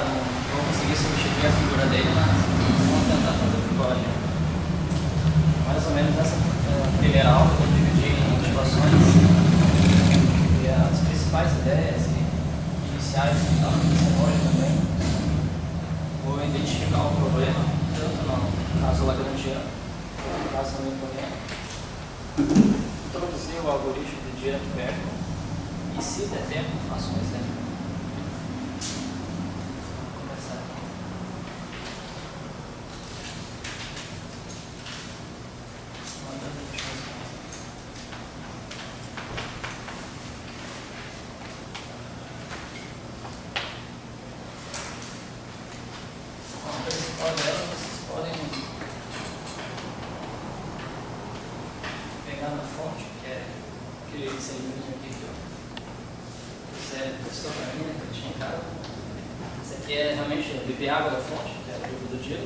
não vou conseguir substituir a figura dele, mas vamos tentar fazer o que pode. Mais ou menos essa primeira aula eu vou dividir em motivações e as principais ideias iniciais que estão acontecendo hoje também. Vou identificar o problema, tanto no caso lagrangiano quanto no caso hamiltoniano. Introduzir o algoritmo de Dirac-Bergman e, se der tempo, faço um exemplo. Na fonte, que é aquele segmento aqui que você testou para mim, né, que eu tinha em casa. Esse aqui é realmente beber água da fonte, que é a dúvida do dia.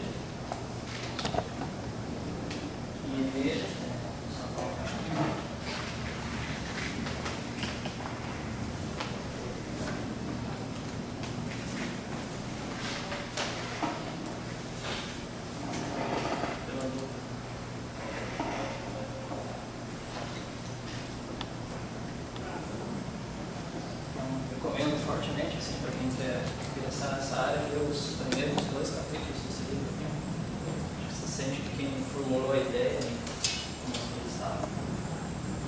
E veja, só colocar aqui. Recomendo fortemente, assim, para quem quer ingressar nessa área, ver os primeiros 2 capítulos desse livro aqui. Acho que você sente que quem formulou a ideia e como as coisas estavam.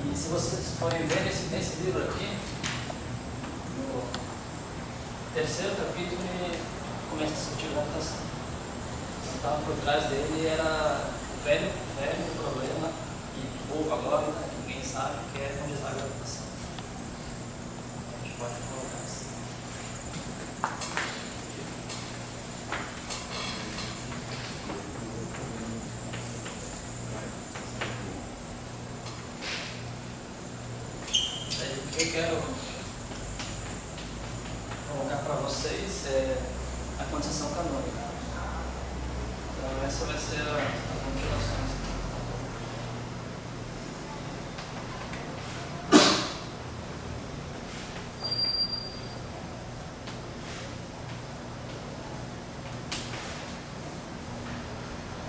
E se vocês forem ver nesse livro aqui, no 3º capítulo ele começa a discutir gravitação. O que estava por trás dele era o velho problema que o povo agora, né, que ninguém sabe, que é quantizar a gravitação. A gente pode colocar assim. O que eu quero colocar para vocês é a quantização canônica. Então, essa vai ser as motivações.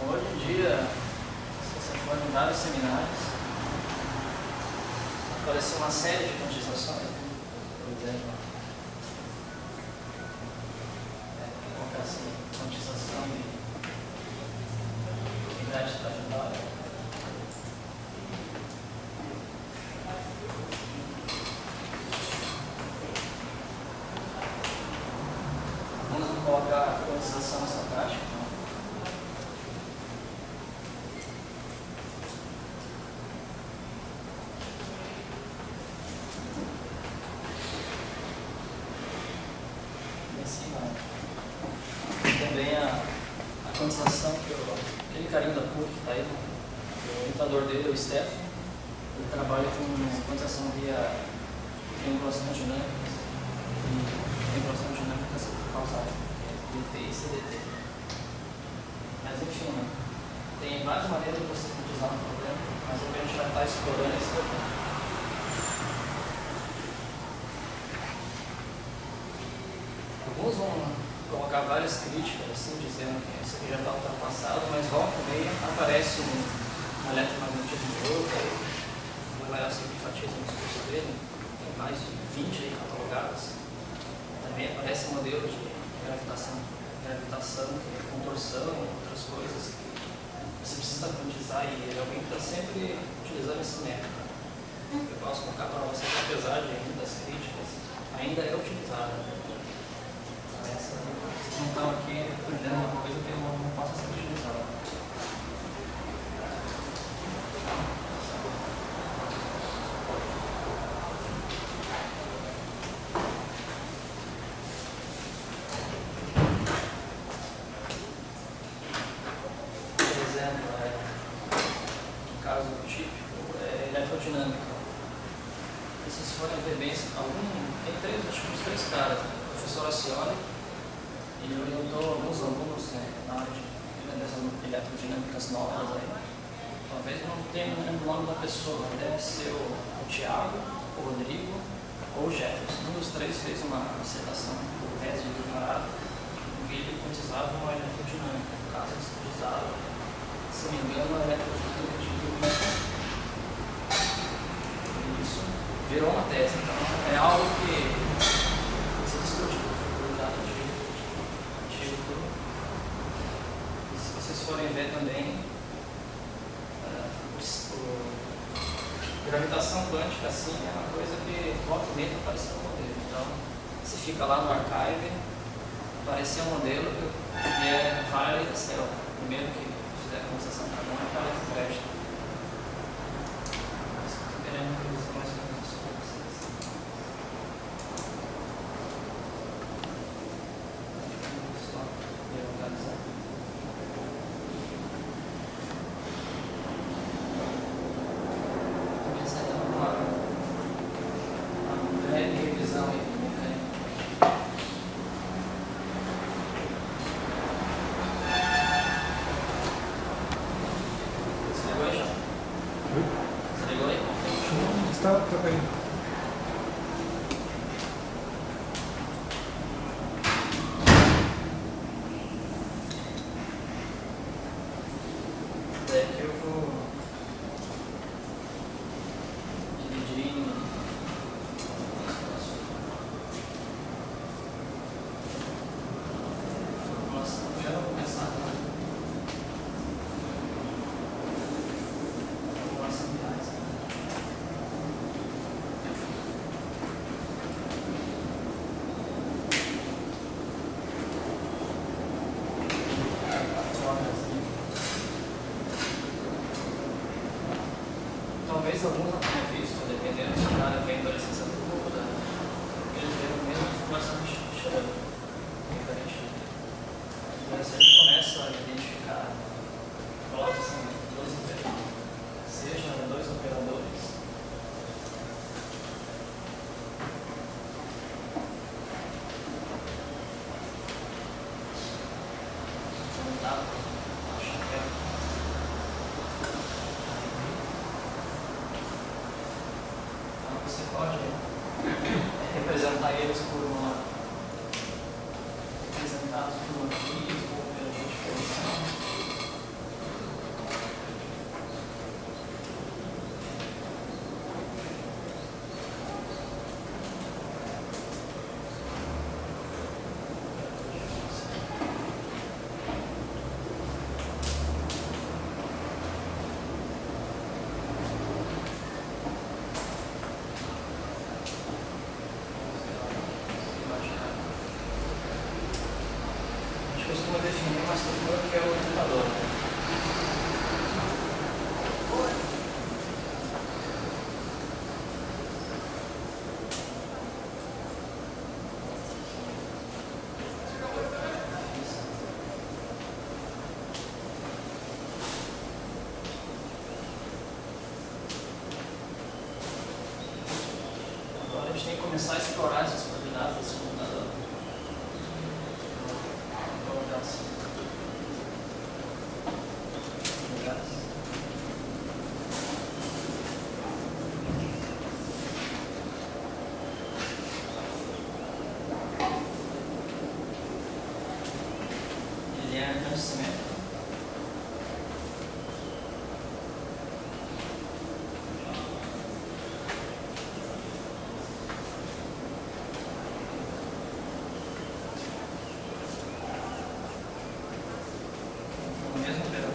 Hoje em dia, se você for em vários seminários, apareceu uma série de quantizações, por exemplo, vou colocar assim, quantização de unidade trajetória. Vamos colocar a quantização estocástica. Também a quantização que aquele carinho da PUC que está aí, o orientador dele, o Stefan, ele trabalha com quantização via triangulações dinâmicas e triangulações dinâmicas causais, DT e CDT. Mas enfim, né, tem várias maneiras de você quantizar um problema, mas a gente já está explorando esse problema. Alguns vão colocar várias críticas, assim, dizendo que isso aqui já está ultrapassado, mas volta e meia aparece um eletromagnetismo de outro, aí o Léo sempre enfatiza no discurso dele, tem mais de 20 aí catalogados. Também aparece um modelo de gravitação, que é contorção, outras coisas que você precisa quantizar e alguém está sempre utilizando esse método. Eu posso colocar para você que, apesar de ainda das críticas, ainda é utilizado. Vocês não estão aqui aprendendo uma coisa que não possa ser utilizada. Por exemplo, no caso típico, é eletrodinâmica. Se vocês forem ver bem, tem acho que uns 3 caras, né? O professor Acioli, ele orientou alguns alunos, né, na área dessas eletrodinâmicas novas aí. Talvez não tenha o nome da pessoa, deve ser o Thiago, o Rodrigo ou o Jefferson. Um dos 3 fez uma dissertação do tese de doutorado forem ver também, gravitação quântica assim, é uma coisa que volta e meia apareceu um modelo. Então, você fica lá no archive, apareceu um modelo que é Vale Cell. Primeiro que fizer a condensação de carbono, para o crédito. Estou querendo que eles mais ou menos com vocês. Só organizar. Revisão aí, Você ligou aí já? Você ligou aí? Está trocando. Daqui eu vou dividir em eu vou começar com formulação de gás. Talvez alguns não tenham visto, dependendo se o cara vem da licenciatura, eles veem a mesma informação de cheiro, diferente. Mas a gente começa a identificar, coloca assim, dois operadores, seja dois operadores, não dá para achar que é. Então você pode representar eles representados por uma prisma ou pela diferencial. Costuma definir uma estrutura que é o orientador. Agora a gente tem que começar a explorar essas coordenadas desse computador. Ele é nascimento. O mesmo operador.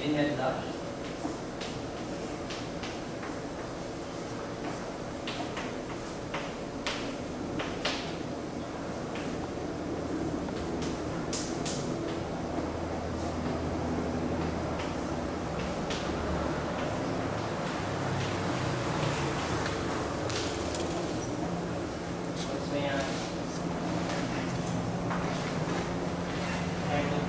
Linearidade. Depois vem a regra do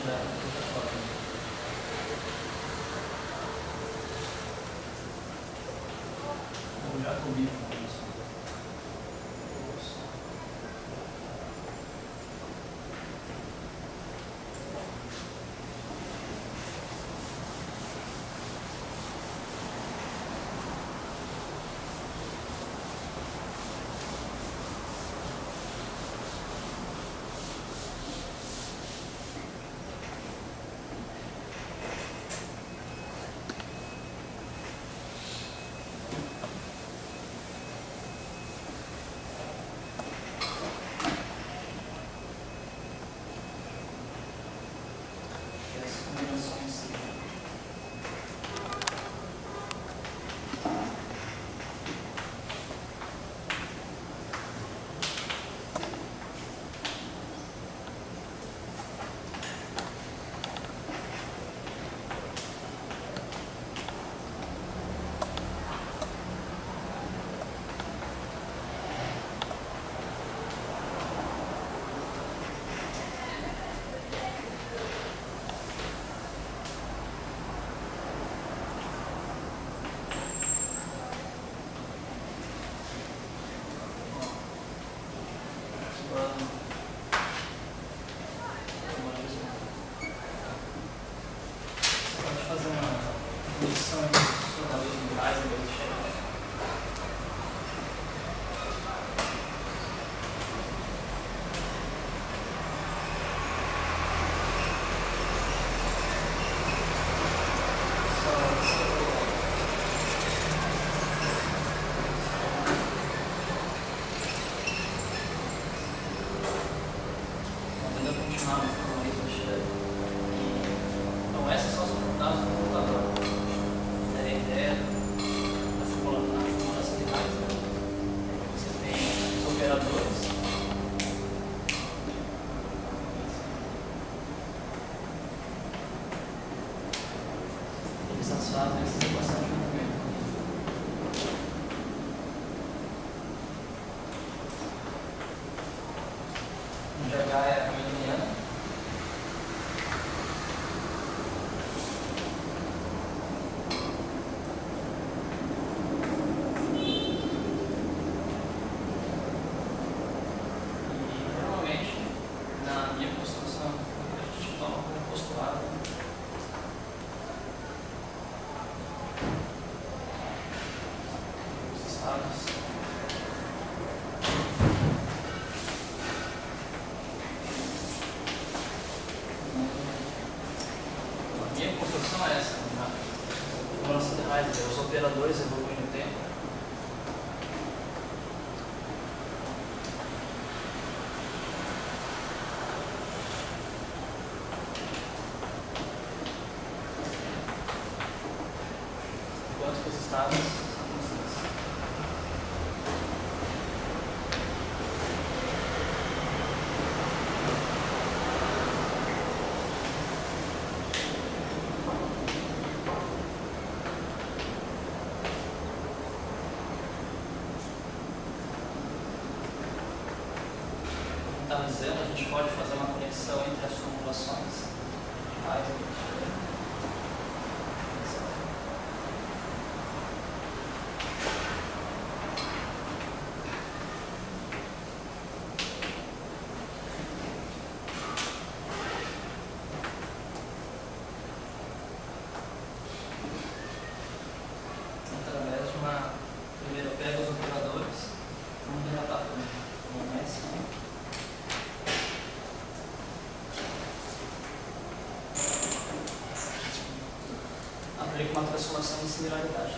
da plataforma. Eu já comi com isso. Fazer uma medição de jornalismo mais em vez de chegar. Ainda continuar no formalismo cheio. Então essas são as propriedades do computador. A ideia da formulação de raiz. Você tem os operadores. Eles satisfazem essa equação de movimento. Onde H é a hamiltoniana. A minha construção é essa, a formulação de raiz, os operadores evoluem no tempo. Enquanto que os estados são constantes. Estava dizendo, a gente pode fazer uma conexão entre as formulações de raiz e através de uma. Primeiro eu pego os operadores, vamos relatar com S. Aplico uma transformação de similaridade.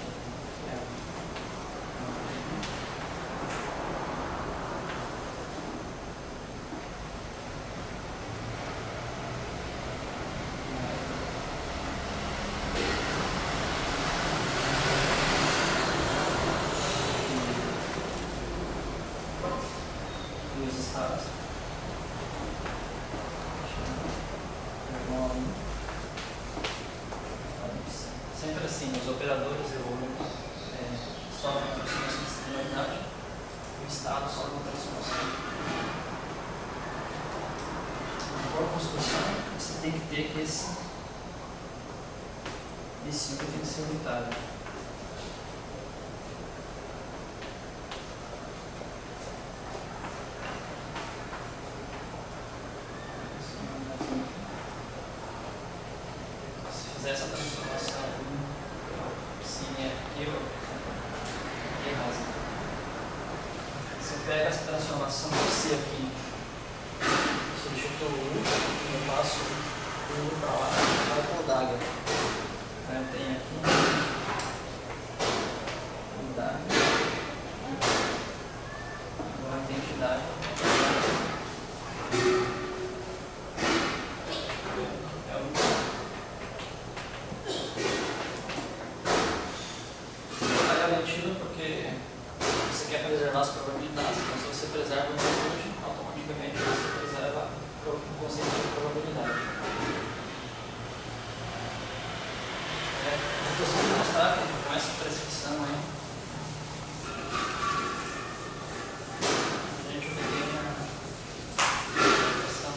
E os estados. Sempre assim, os operadores evoluem, sofrem uma transformação de similaridade, o estado sofre uma transformação. Por construção, você tem tem que ter que esse U tem que ser unitário. Se fizer essa transformação sim aqui, aqui rasa. Se eu pego essa transformação do C aqui, substituo o U, eu passo o U para lá, vai para o DAG. Eu tenho aqui o DAG, agora tem entidade. É o está garantido porque você quer preservar as probabilidades, então se você preserva o recurso, automaticamente você preserva o conceito de probabilidade. Eu preciso mostrar com essa prescrição aí, a gente obtém a equação.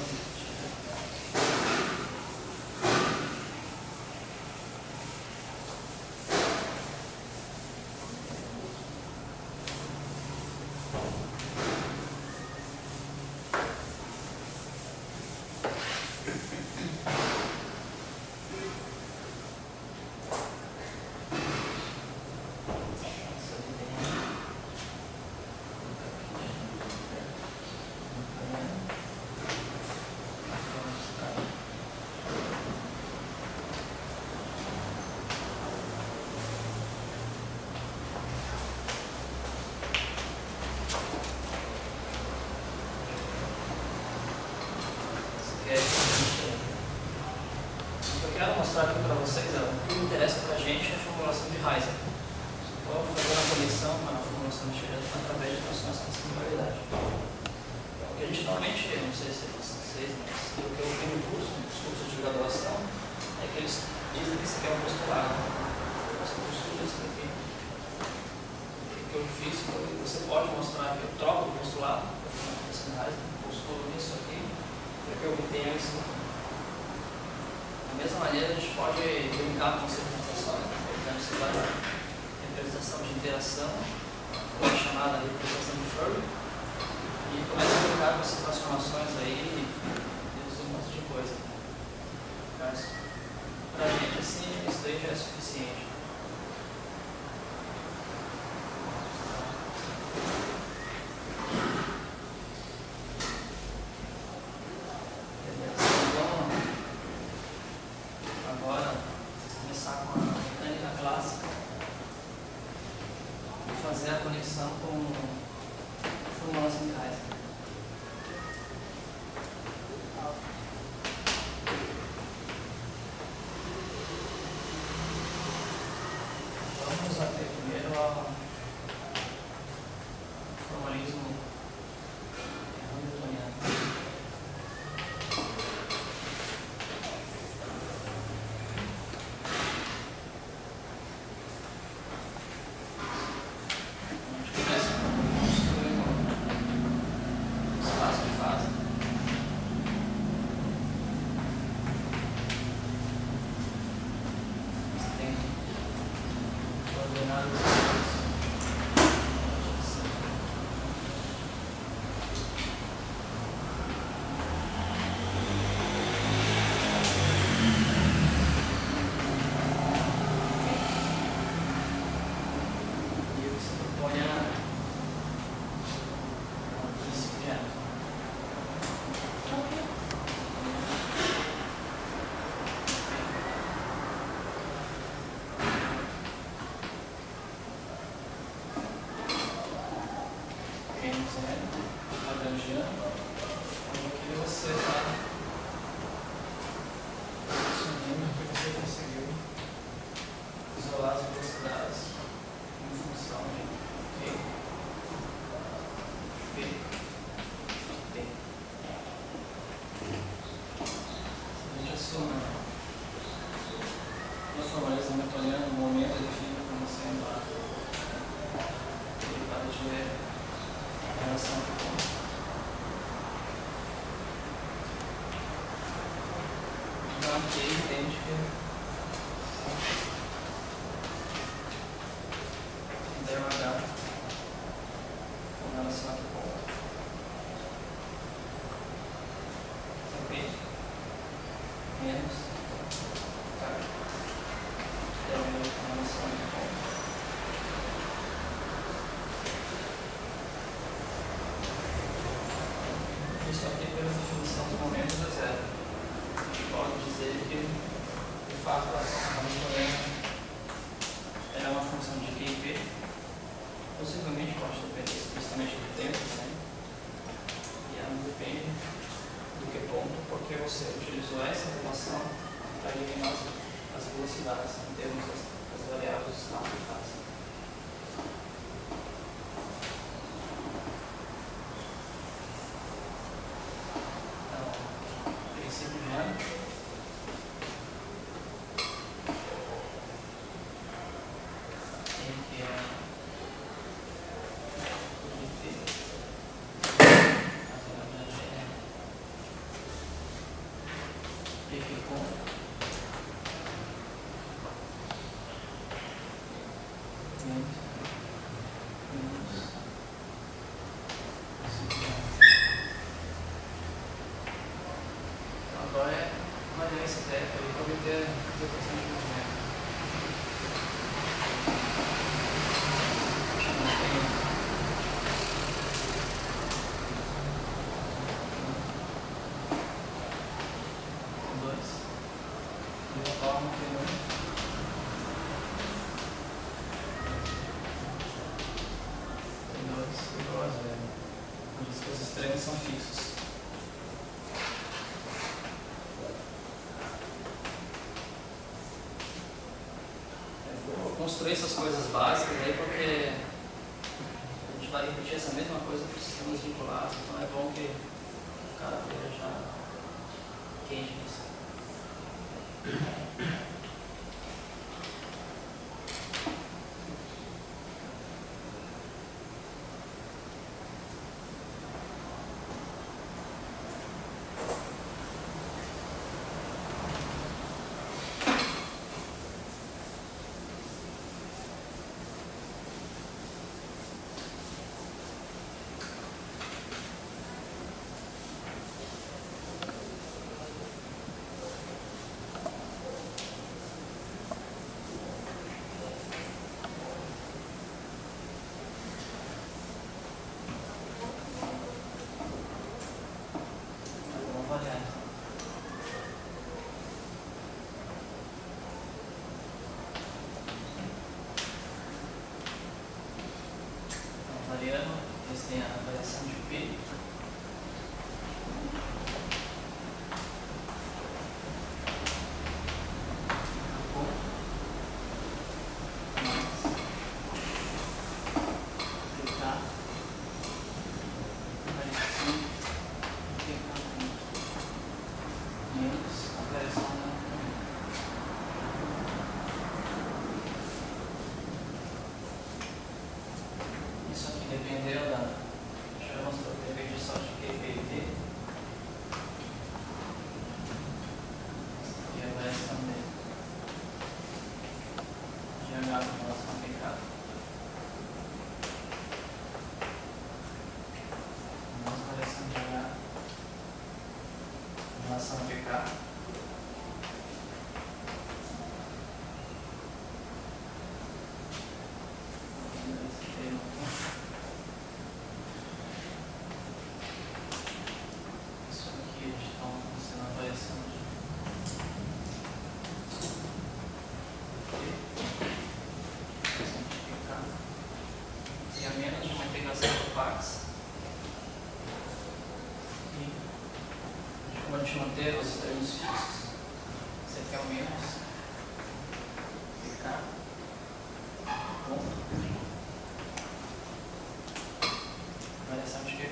Eu quero mostrar aqui para vocês, o que interessa para a gente é a formulação de Heisenberg. Estou fazendo a conexão com a formulação de Heisenberg através de transformação de singularidade. O que a gente normalmente, não sei se vocês, mas o que eu vi no curso, nos cursos de graduação, é que eles dizem que isso aqui é um postulado. Você postula isso daqui. O que eu fiz foi, você pode mostrar que eu troco o postulado, postulo isso aqui, para que eu obtenha isso aqui. Da mesma maneira, a gente pode brincar com representações. Por exemplo, você vai representação de interação, ou a chamada representação de Fourier, e começa a brincar com essas transformações aí e reduzir um monte de coisa. Mas, para a gente, assim, isso daí já é suficiente. Fazer a conexão com a formulação de Heisenberg. Vamos até primeiro ao formalismo hamiltoniano. Aqui você está assumindo que você conseguiu isolar as velocidades em função de Q, P, T. Se a gente assume no formalismo hamiltoniano, o momento é definido como sendo a derivada de relação de ponto. aqui entende que deu H com relação a que ponto. Ok? Menos K deu com relação a que ponto. Isso aqui, pela definição dos momentos, é zero. A gente pode dizer que, de fato, a harmônica é uma função de Q e P. Possivelmente pode depender explicitamente do tempo, né? E ela não depende do que ponto, porque você utilizou essa relação para eliminar as velocidades em termos das variáveis de espaço e fase. Agora é avaliar esse teto aí para obter a execução de movimento. Um, dois. E a forma que não. E dois igual a zero. Por isso que os extremos são fixos. Construir essas coisas básicas aí porque a gente vai repetir essa mesma coisa para os sistemas vinculados, então é bom que o cara esteja já quente nisso. Eles têm a variação de P. Isso aqui dependeu da. Já mostrou que depende só de Q, P e T. E a variação dele. De H com relação a PK. Nossa variação de H com relação a PK. Menos de uma integração por partes. E como a gente manter os termos fixos, esse aqui é o menos PK ponto variação de PK.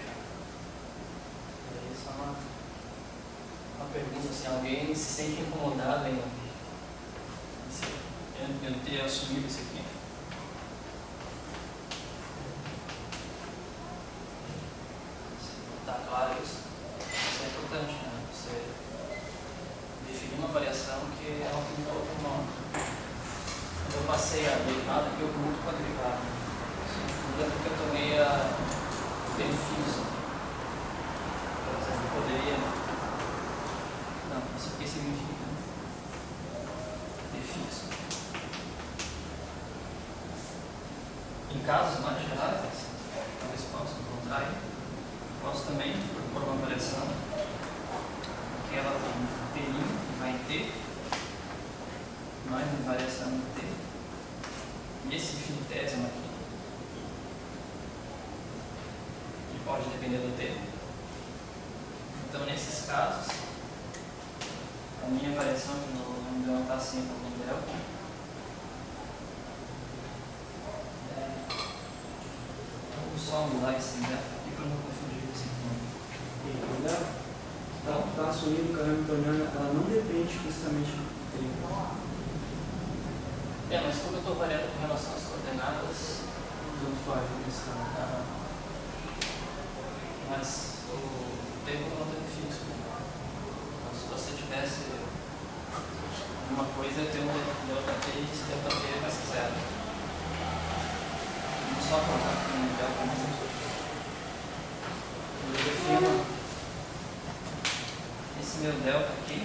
E aí só uma pergunta, se alguém se sente incomodado em eu ter assumido isso aqui. Tá claro isso? Isso é importante, né? Você definir uma variação porque é uma outra mão. Quando eu passei a derivada aqui, eu muito com a derivada. No fundo é porque eu tomei o benefício. Por exemplo, eu poderia. Não, isso aqui significa benefício. Em casos mais gerais, talvez possa encontrar aí, posso também propor uma variação que ela tem T' que vai em T, mais uma variação em T, e esse infinitésimo aqui, que pode depender do T. Então, nesses casos, a minha variação, que não vou anotar sempre como delta, só mudar esse delta aqui para não confundir esse nome. Está assumindo que a hamiltoniana ela não depende explicitamente do tempo. Mas como eu estou variando com relação às coordenadas, Tanto faz nesse caso. mas o tempo não tem fixo. Então, se você tivesse uma coisa, eu tenho um delta t e esse delta t vai ser zero. Vamos só colocar aqui um delta t. Eu defino esse meu delta aqui.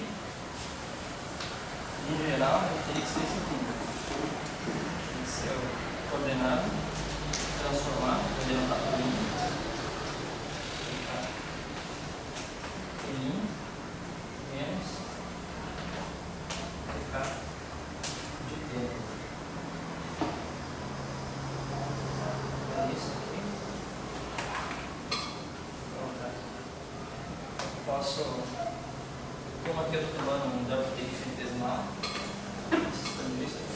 Em geral, eu teria que ser isso aqui. Esse é o coordenado, transformar, vou levantar para mim. T1 menos TK de T. É isso aqui. Pronto. Posso, como aqui eu estou tomando um delta T infinitesimal, expandir isso aqui.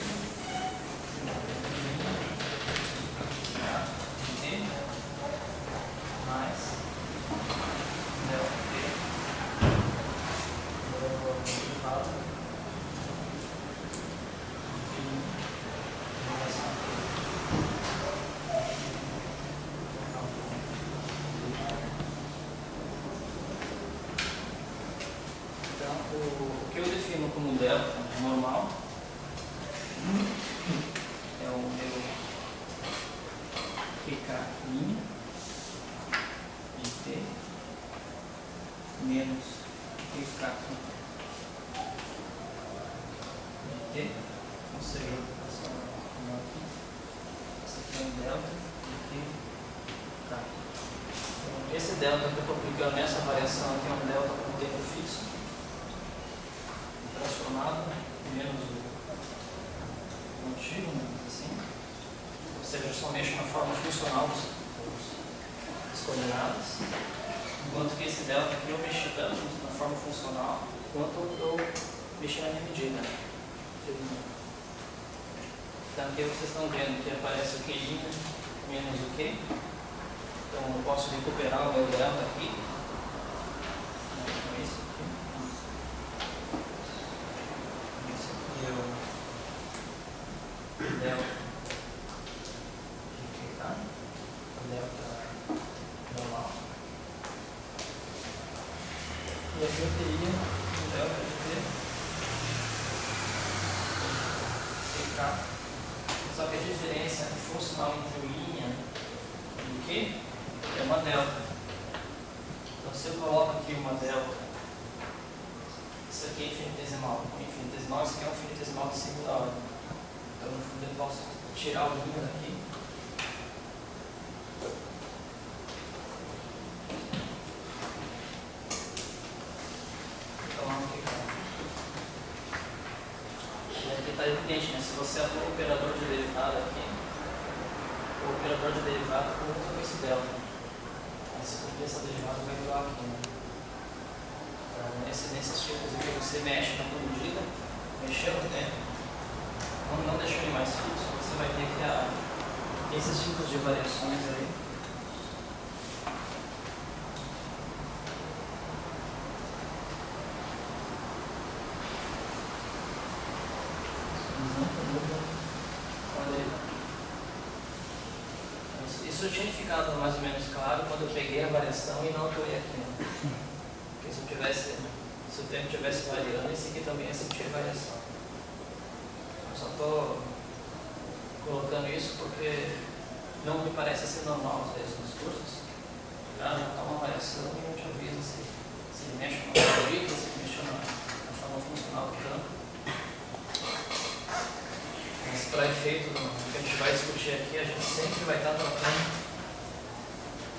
T mais delta T derivado em relação a T. Então, o que eu defino como delta normal é o meu QK' de T menos QK de T, ou seja, essa aqui é um delta de QK. Então, esse delta que eu estou aplicando nessa variação aqui é um delta com tempo fixo, transformado, menos o contínuo, assim. Ou seja, eu só mexo na forma funcional das coordenadas, enquanto que esse delta aqui eu mexi tanto na forma funcional quanto eu mexi na minha medida. Então aqui vocês estão vendo que aparece o QI menos o Q. Então eu posso recuperar o meu delta aqui. Com isso aqui. Isso aqui é o delta de QK, o delta normal. E aqui eu teria um delta de TK. Só que a diferença funcional entre o linha e o Q é uma delta. Então se eu coloco aqui uma delta, isso aqui é infinitesimal. O infinitesimal, isso aqui é um infinitesimal de segunda ordem. Então no fundo eu posso tirar o linha daqui. Está evidente, né? Se você atua o operador de derivada aqui, o operador de derivada conta com esse delta. Mas porque essa derivada vai doar aqui, né? Então, nesses tipos aqui você mexe na tua medida, mexeu no tempo, não deixou ele mais fixo, você vai ter que esses tipos de variações aí. Isso eu tinha ficado mais ou menos claro quando eu peguei a variação e não atuei aqui. Porque se o tempo estivesse variando, esse aqui também ia sentir variação. estou colocando isso porque não me parece ser normal, às vezes, nos cursos. Já está uma variação e eu te aviso se ele mexe com a algoritmo, se ele mexe na forma funcional do campo. Mas para efeito do que a gente vai discutir aqui, a gente sempre vai estar tratando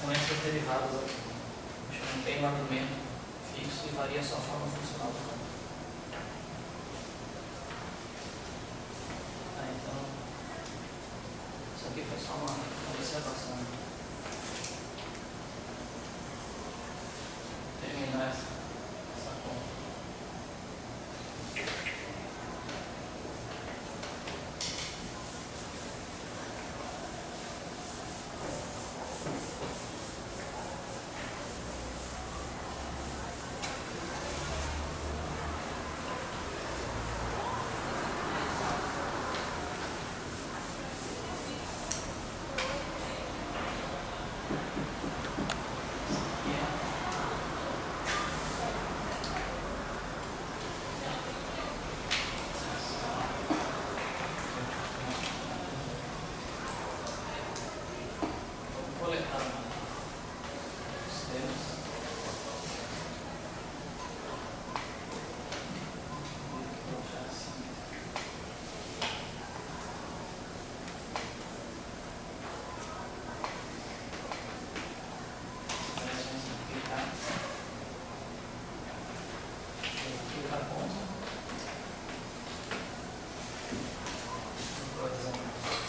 com esses derivados aqui. A gente não tem um argumento fixo e varia só a forma funcional do campo. Então, isso aqui foi só uma observação. Terminar essa conta.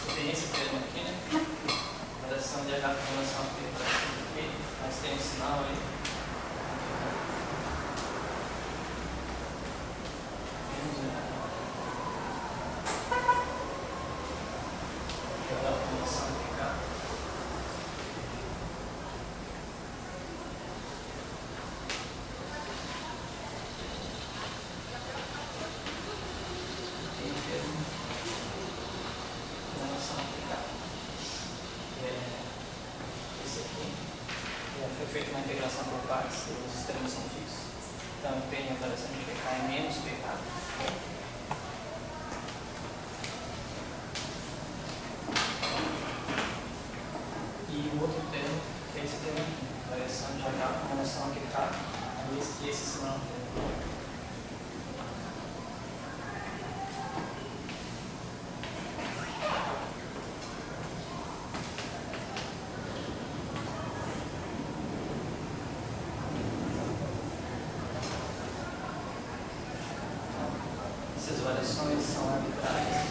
Você tem esse termo aqui, né? Variação de H com relação aqui, mas tem um sinal aí. Foi feita uma integração por partes, os extremos são fixos. Então, tem a variação de PK é menos PK. E o outro termo, que é esse termo aqui, variação de H com relação a QK, e esse sinal aqui. Essas variações são arbitrárias.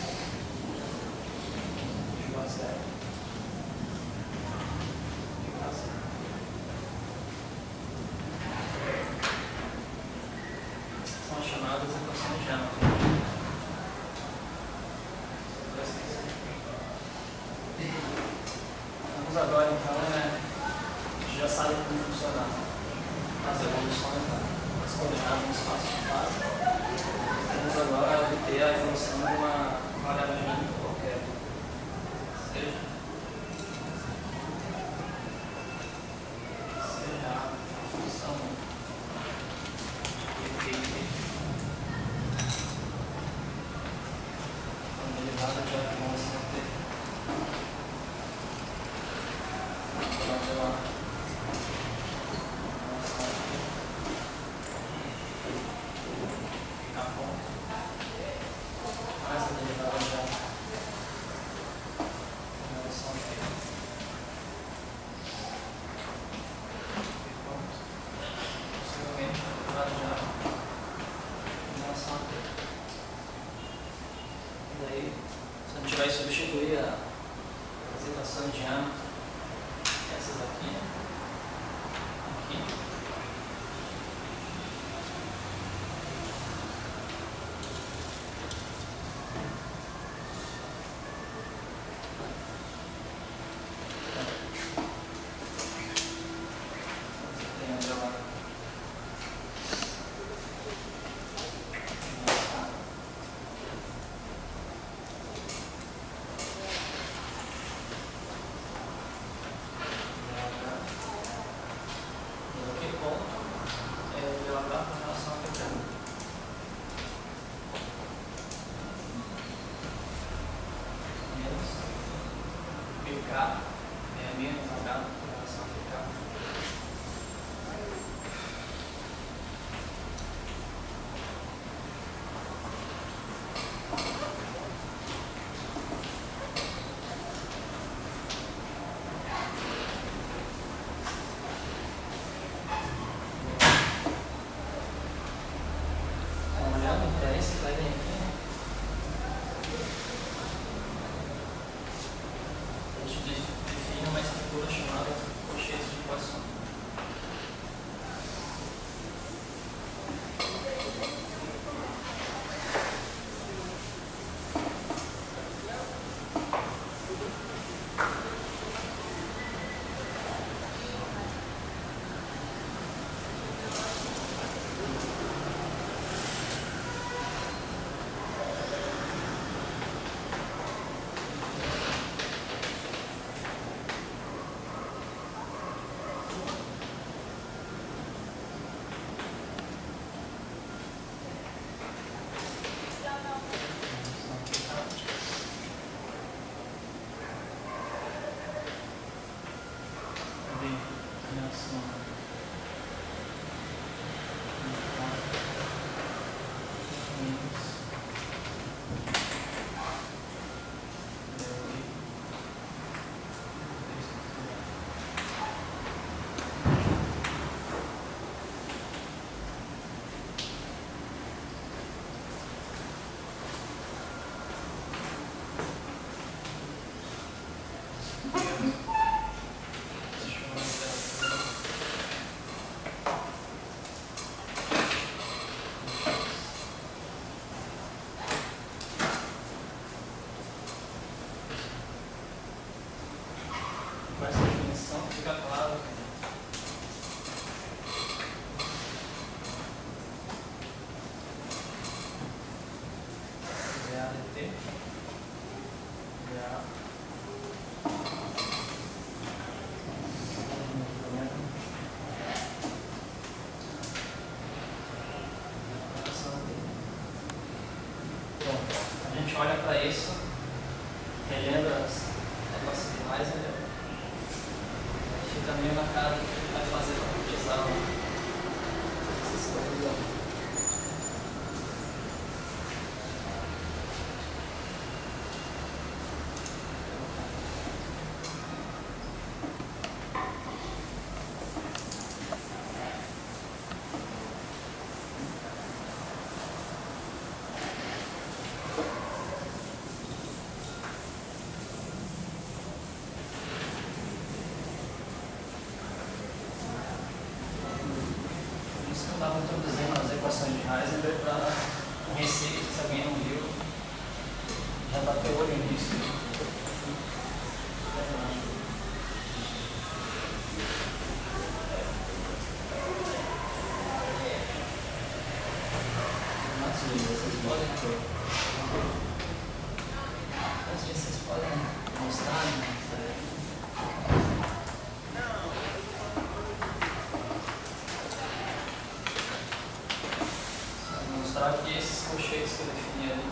Igual a zero. Igual a zero. São chamadas equações de Hamilton. Vamos agora então, a gente já sabe como funcionam as evoluções das coordenadas no espaço de fase. Vamos agora obter a evolução de uma variável dinâmica qualquer, seja a função quando derivada de a função t. Vai substituir as equações de Hamilton, essas aqui, aqui. Tem agora esse clarim aqui, a gente define uma estrutura chamada colchetes de Poisson. Com essa definição fica claro que VADT, VA, bom, a gente olha para isso, relembra as facilidades, fica meio na cara do que vai fazer para utilizar essas coisas. Estava introduzindo as equações de Heisenberg para receita, se alguém não viu, já bateu o olho nisso. Vocês podem ter. Antes disso, vocês podem mostrar, né? Mostrar que esses colchetes que eu defini ali,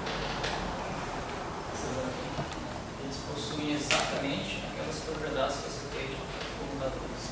eles possuem exatamente aquelas propriedades que eu expliquei de comunicadores.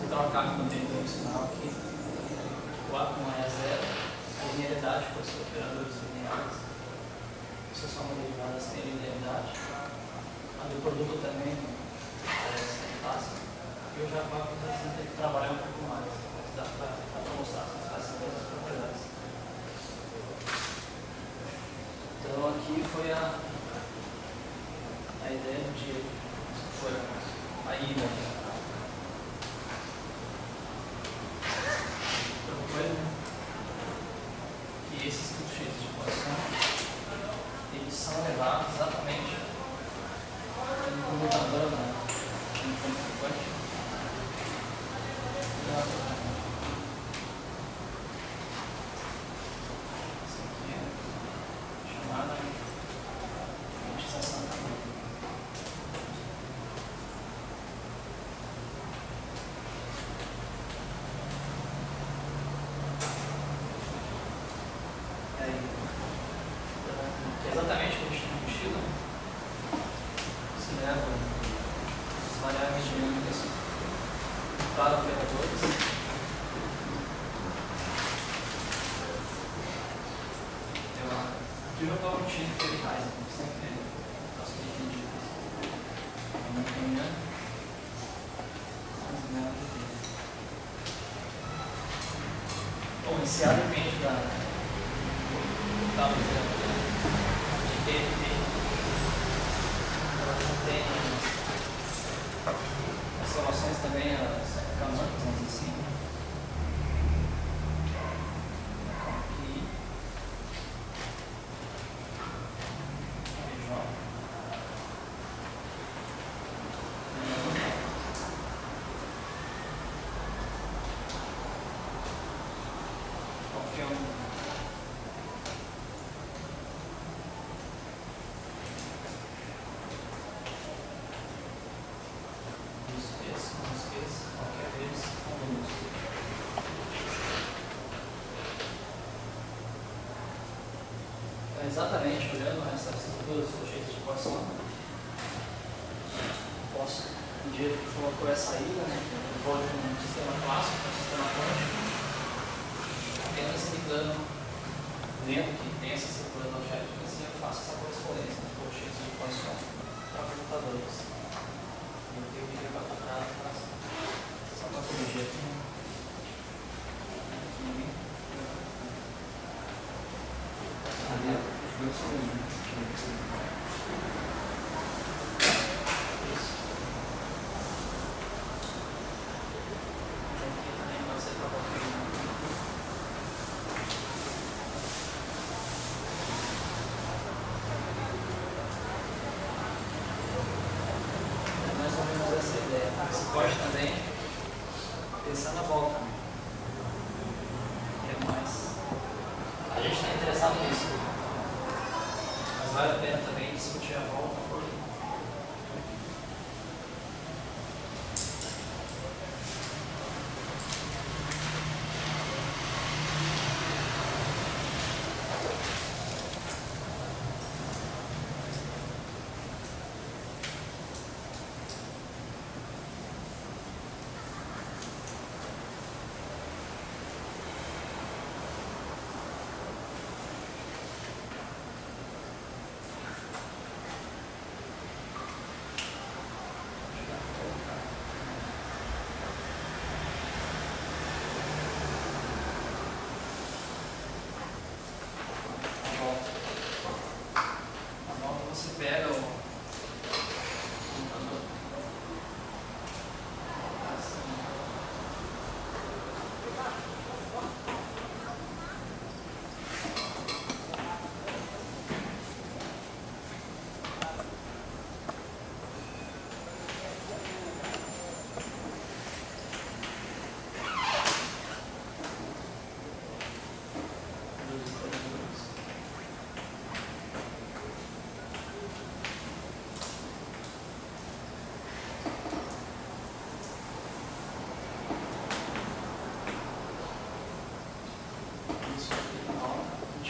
Trocar com o tridimensional aqui, o átomo é zero, a linearidade com os operadores lineares, essas são derivadas sem linearidade, a do produto também é fácil, e eu já vou ter que trabalhar um pouco mais, mas dá para mostrar essas propriedades. Então aqui foi a ideia do Diego, foi a ida. E esses colchetes de Poisson, eles são levados exatamente no computador, no campo quântico. para operadores. Aqui eu estou mentindo que ele faz, sempre faço entendido. Vamos caminhando. Bom, esse A depende da de TNT. Ela não tem as relações também, elas camantas, vamos dizer assim. Aqui. Exatamente, olhando essas duas sujeitos de equação, posso, no dia que colocou essa ilha, né, eu vou de um sistema clássico para um sistema quântico, apenas ligando, vendo que tem essa estrutura logética, assim eu faço essa correspondência dos colchetes de equação para computadores. Eu tenho que ir para trás, só para corrigir aqui. Você pode também pensar na volta. É mais. A gente está interessado nisso. Mas vale a pena também discutir a volta. Pega o computador assim.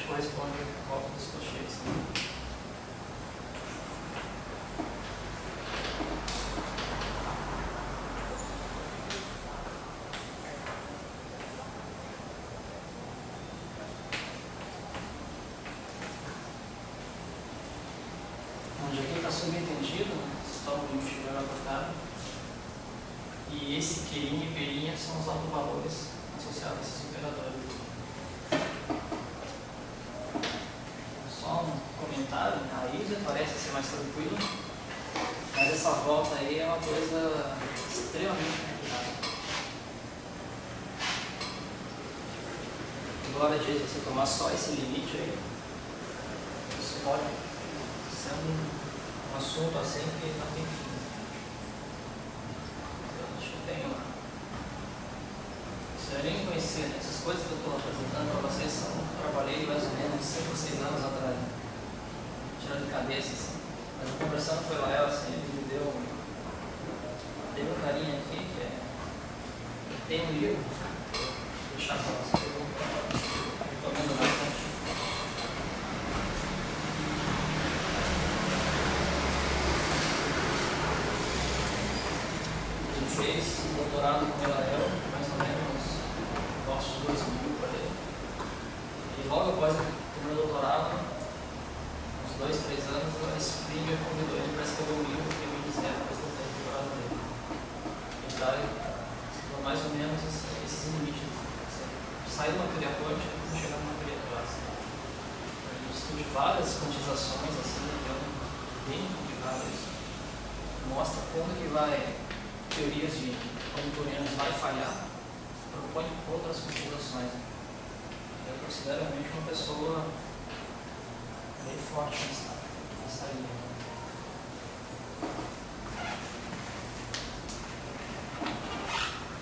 Corresponde ao cálculo dos cochetes. Onde aqui está subentendido, vocês estão no limite de agora, e esse Q'inha e P'inha são os autovalores associados a esses operadores. Comentário, a ilha parece ser mais tranquila, mas essa volta aí é uma coisa extremamente complicada. Agora, diz, você tomar só esse limite aí, isso pode ser um assunto assim que não tem fim. Deixa eu ter lá. Isso eu nem conhecia, né? Essas coisas que eu estou apresentando para vocês são que eu trabalhei mais ou menos 5 ou 6 anos atrás. Tirando de cabeça, assim. Mas eu conversando com o Elael, assim, ele me deu um carinho aqui, que é... Tem um livro, vou deixar para vocês, eu recomendo bastante. fez doutorado com o Elael, mais ou menos no nosso 2000 por aí. E logo após ele terminar o doutorado, uns 2, 3 anos, a Spring me convidou ele para escrever um livro que me disseram para escrever o doutorado dele. Então, ele mais ou menos esses limites. Sai de uma teoria quântica e chegar numa teoria clássica. A gente estuda várias quantizações, assim, então, bem complicado isso. Mostra como que teorias de hamiltonianos vai falhar, propõe outras quantizações. Eu considero realmente uma pessoa bem forte nessa linha.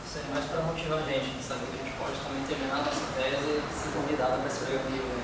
Isso é mais para motivar a gente, saber que a gente pode também terminar a nossa tese e ser convidado para escrever um livro. Né?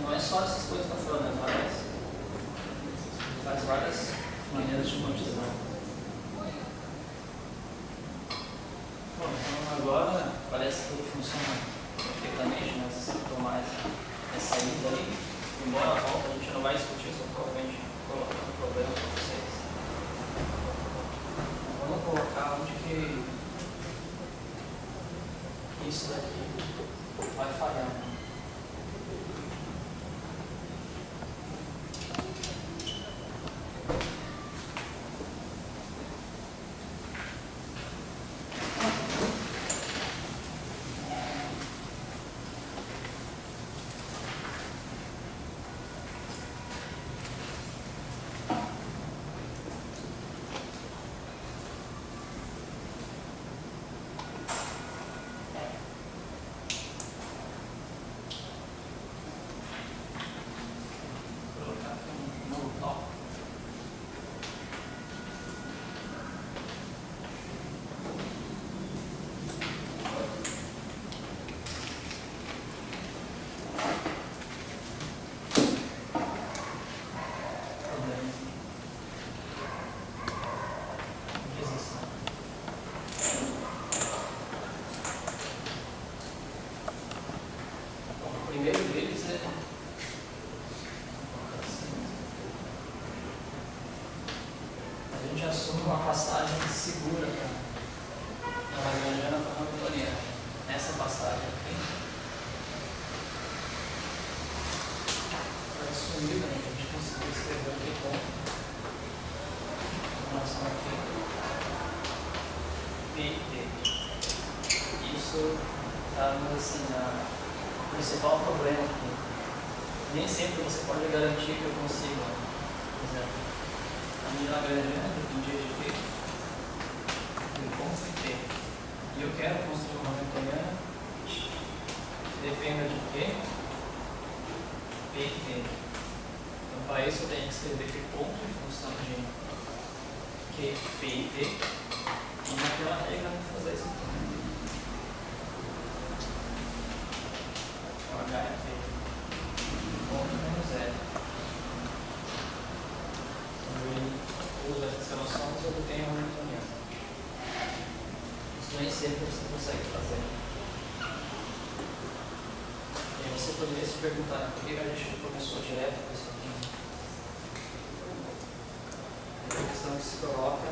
Não é só essas coisas que estão falando, faz várias maneiras de quantizar. Bom, então agora parece que tudo funciona perfeitamente, mas se for mais essa ida aí, embora a volta a gente não vai discutir, só provavelmente colocando o problema para vocês. Vamos colocar onde que isso daqui vai falhar. Assume uma passagem segura para a Lagrangiana para a Hamiltoniana. Nessa passagem aqui, foi assumida, né, que a gente conseguiu escrever aqui com relação aqui PT. Isso está assim, o principal problema aqui. Nem sempre você pode garantir que eu consiga, por exemplo. A minha Lagrangiana dependia de P, do ponto P. E eu quero construir uma Hamiltoniana que dependa de Q, P e T. Então, para isso, eu tenho que escrever que ponto em função de Q, P e T. E naquela regra, eu vou fazer isso aqui. O H é P. Ponto menos zero. Uso essas relações, eu tenho uma Hamiltoniana. Isso nem sempre você consegue fazer. E aí você poderia se perguntar por que a gente não começou direto com isso aqui. A questão que se coloca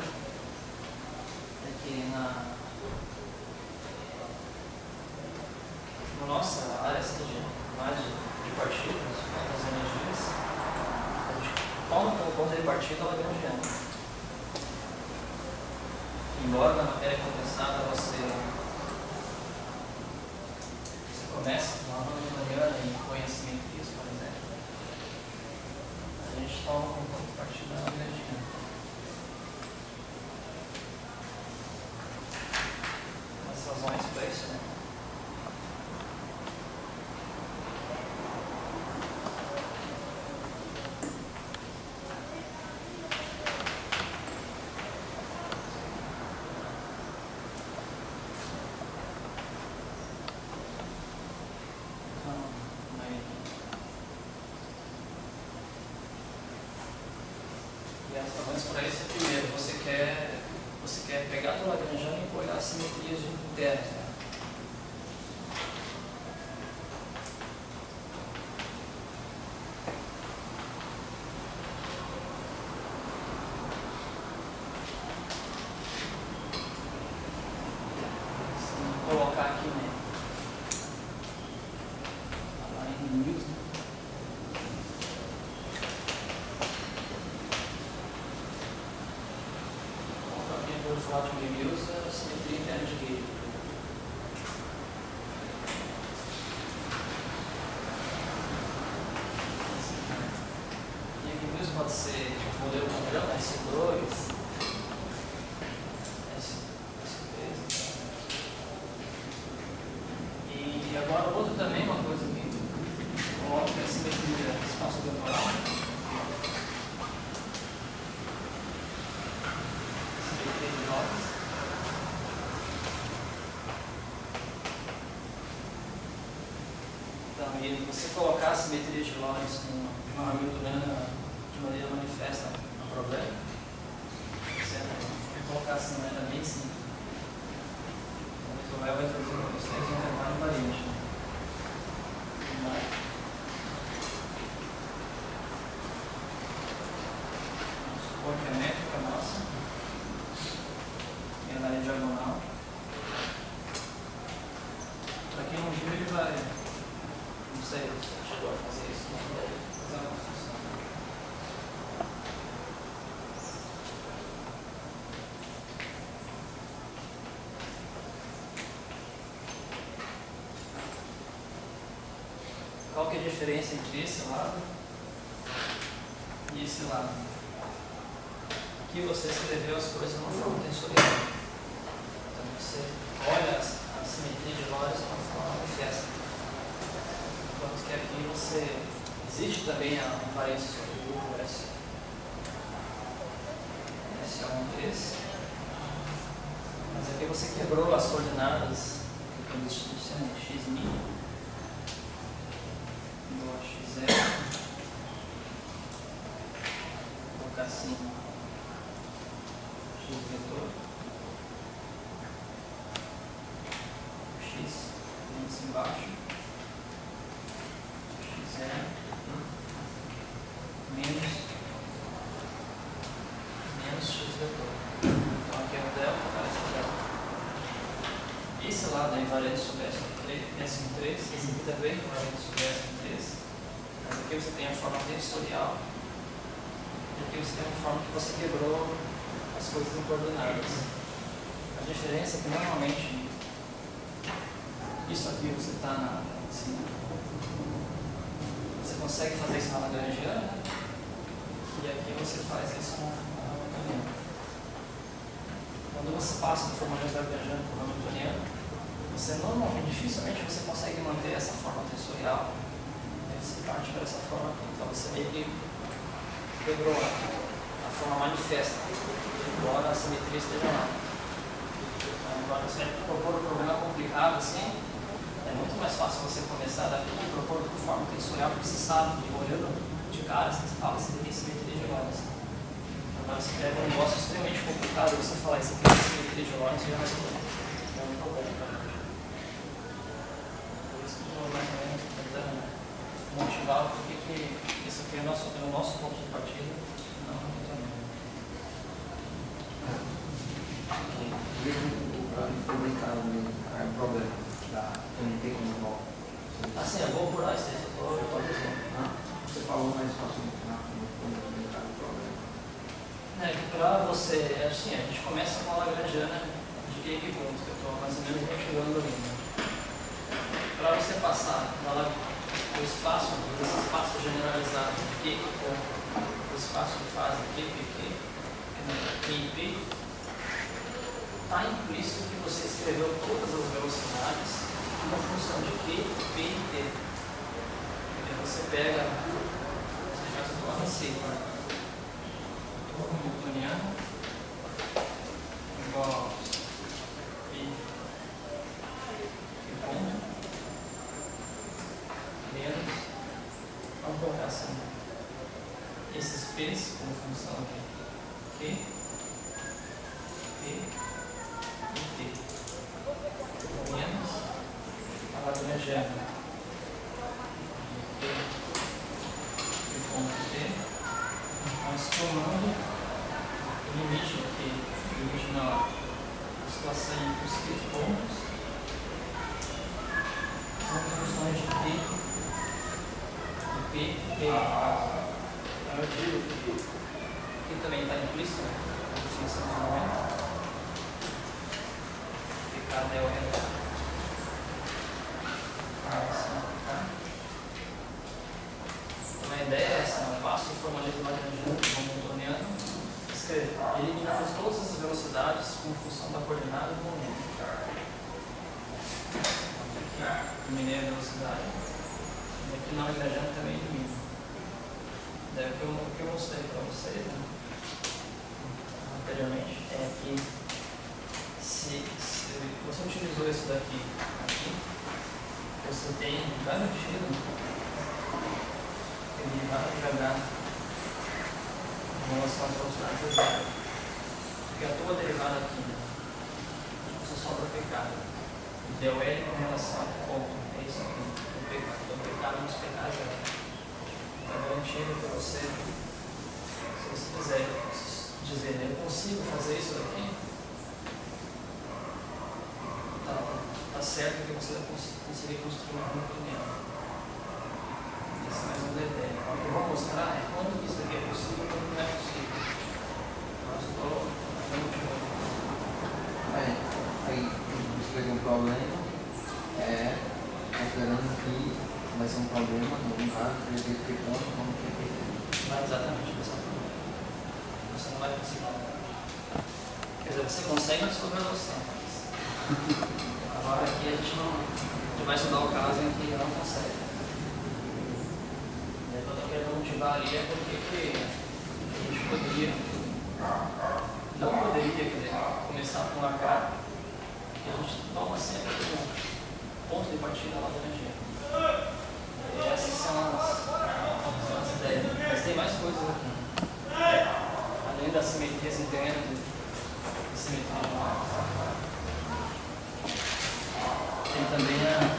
é que na nossa área mais de partículas, das energias, a gente toma como ponto de partida a Lagrangiana. Embora na matéria condensada você comece com uma Hamiltoniana e põe a simetrias, por exemplo, a gente toma como ponto de partida a Lagrangiana. As razões para isso, né? Mas para isso, primeiro, você quer pegar a tua Lagrangiana e olhar as simetrias internas. Né? Colocar aqui, né? Lá em News, né? Para quem for falar de News, a simetria interna de Gauge. E aqui mesmo pode ser modelo padrão, S2, E agora outro também, uma coisa que coloca a simetria espaço-temporal. Simetria de Lorentz. Então, e você colocar a simetria de Lorentz numa hamiltoniana de maneira manifesta no problema, você colocar assim de maneira bem simples. Então, vai introduzir para vocês um intervalo invariante. Vamos supor que a métrica nossa é na diagonal. Para quem não viu, ele vai, não sei se chegou a fazer isso, mas vai fazer uma construção. Qual que é a diferença entre esse lado e esse lado? Aqui você escreveu as coisas de uma forma tensorial. Então você olha a simetria de Lorentz de uma forma manifesta. Enquanto que aqui você existe também a invariância sobre o grupo S. S é 1, 3. Mas aqui você quebrou as coordenadas que tem distribuição de x mínimo. X0, vou colocar assim, x vetor, x, menos embaixo, x0, menos x vetor. Então aqui é o delta, parece o delta. Esse lado é invariante sobre S3, esse aqui também é invariante sobre S3. Mas aqui você tem a forma tensorial e aqui você tem a forma que você quebrou as coisas em coordenadas. A diferença é que normalmente isso aqui você está assim, você consegue fazer isso na Lagrangiana e aqui você faz isso na Hamiltoniana. Quando você passa do formato Lagrangiano para o Hamiltoniano, você normalmente, dificilmente você consegue manter essa forma tensorial. Você parte para essa forma aqui. Então você meio que quebrou a forma manifesta, embora a simetria esteja lá. Então, agora você propor um problema complicado assim, é muito mais fácil você começar daqui e propor de forma tensorial, porque você sabe, olhando de cara, você fala, você tem simetria de Lorentz. Agora você pega um negócio extremamente complicado, você falar isso aqui é simetria de Lorentz, já vai ser um problema para a gente. Por isso que eu mais ou menos tentando motivar porque que isso aqui é o nosso ponto de partida, não também. Publicado mesmo, é um problema da TNT como volta. Assim, eu vou apurar isso aí, eu estou dizendo. Você falou mais fácil no final, como publicar o problema. Para você, assim, a gente começa com a Lagrangiana de Gauge ponto, que eu estou mais ou menos motivando ali. Para você passar o espaço generalizado de Q com o espaço de fase QPQ, QP, está implícito que você escreveu todas as velocidades uma função de Q, P e T. E aí você pega, você faz uma receita. Hamiltoniano igual a P ponto menos, vamos colocar assim, esses P's como função aqui Q, P e T. Menos a lagrangiana P e ponto T. Nós tomando o limite aqui, o limite na situação entre os três pontos. São funções de T e P e T. Eu digo que também está implícito, né? A definição do momento. Ficar del L. Então a ideia é essa, né? Eu passo o formalismo lagrangiano como newtoniano, escrever. Eliminamos todas as velocidades com função da coordenada do momento. Aqui eliminei a velocidade. E aqui na lagrangiana também elimino. Daí o que eu mostrei para vocês, né, anteriormente, é que se você utilizou isso daqui, você tem garantido derivada de H em relação às velocidades do zero. Porque a tua derivada aqui, você sobra o pecado. Deu L com relação a que ponto? É isso aqui. O pecado. Então, o pecado nos pecados é está garantido para você, se você quiser dizer, eu consigo fazer isso daqui, tá certo que você vai conseguir construir um newtoniano. Essa é mais uma ideia. O que eu vou mostrar é quando isso daqui é possível e quando não é possível. Mas eu estou dando de novo. Aí você tem um problema, considerando que vai ser um problema, no caso, verificando como que é feito. Não é exatamente dessa forma. Você não vai conseguir. Quer dizer, você consegue na sua graduação. Agora aqui a gente vai estudar o caso em que não consegue. E quando eu quero motivar ali é porque que a gente poderia, não poderia, quer dizer, começar com H, que a gente toma sempre como ponto de partida lá da energia. Essas são as ideias. Mas tem mais coisas aqui. Além das simetrias internas e simetria normais. Tem também a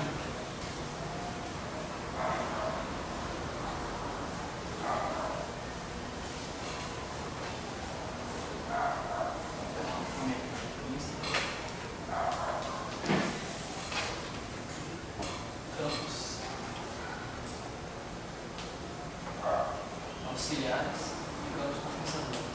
campos auxiliares e campos compensadores.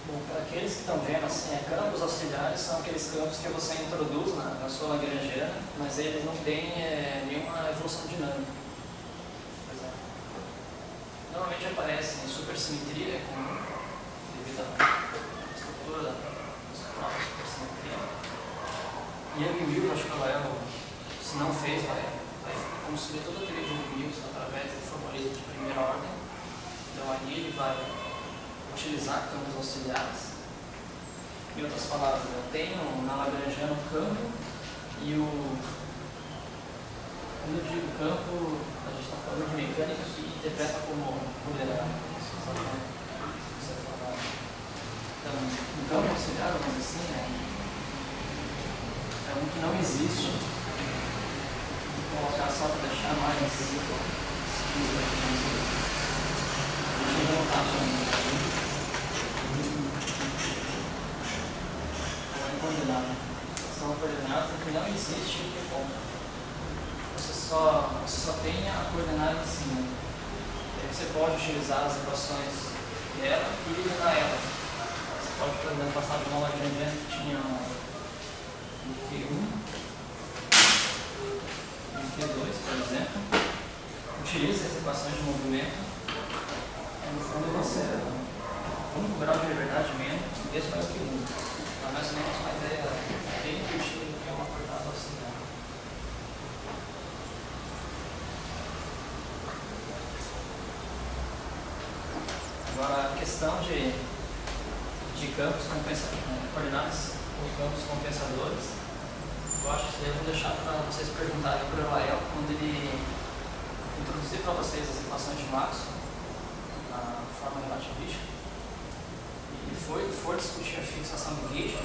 Bom, para aqueles que estão vendo, assim, campos auxiliares são aqueles campos que você introduz na sua lagrangiana, mas eles não têm nenhuma evolução dinâmica. Por exemplo, normalmente aparecem em supersimetria, devido à estrutura da própria supersimetria. E ele Mills, acho que ela se não fez, vai construir toda a teoria de Mills através do formalismo de primeira ordem. Então ali ele vai utilizar campos auxiliares. Em outras palavras, eu tenho na lagrangiana um campo e quando eu digo campo, a gente está falando de mecânica que interpreta como coordenada. Então, um campo auxiliar, vamos dizer assim, é um que não existe. Vou colocar só para deixar mais simples. Deixa eu voltar para são coordenadas que não existe o que ponto. Você só tem a coordenada em cima. Você pode utilizar as equações dela e eliminar ela. Você pode, por exemplo, passar de uma lagrangiana que tinha um Q1 e um Q2, por exemplo. Utiliza as equações de movimento. No fundo, o único grau de liberdade menos, mesmo é o Q1. É mais ou menos uma ideia. Bem intuitivo do que é uma coordenada auxiliar. questão de campos coordenados por campos compensadores, eu acho que eu vou deixar para vocês perguntarem para o Rael quando ele introduzir para vocês as equações de Maxwell na forma relativística e for discutir a fixação de gauge,